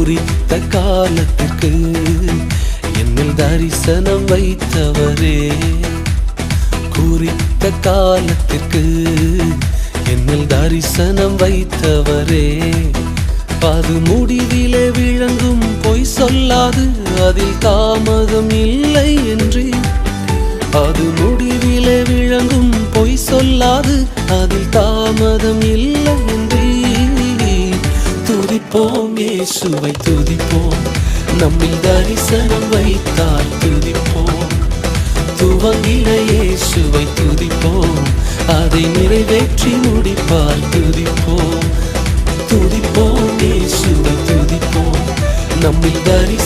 குறித்த காலத்திற்கு என்னில் தரிசனம் வைத்தவரே, குறித்த காலத்திற்கு என்னில் தரிசனம் வைத்தவரே. அது முடிவிலே விளங்கும் பொய் சொல்லாது, அதில் தாமதம் இல்லை என்று. அது முடிவிலே விளங்கும் பொய் சொல்லாது, அதில் தாமதம் இல்லை என்று. துதிப்போம் இயேசுவை துதிப்போம், நம்மில் தரிசனம் வைத்தார் துதிப்போம். துவங்கின இயேசுவை துதிப்போம், அதை நிறைவேற்றி முடிப்பார் துதிப்போம். துதிப்போம் இயேசுவை துதிப்போம், நம்மில் தரிசனம்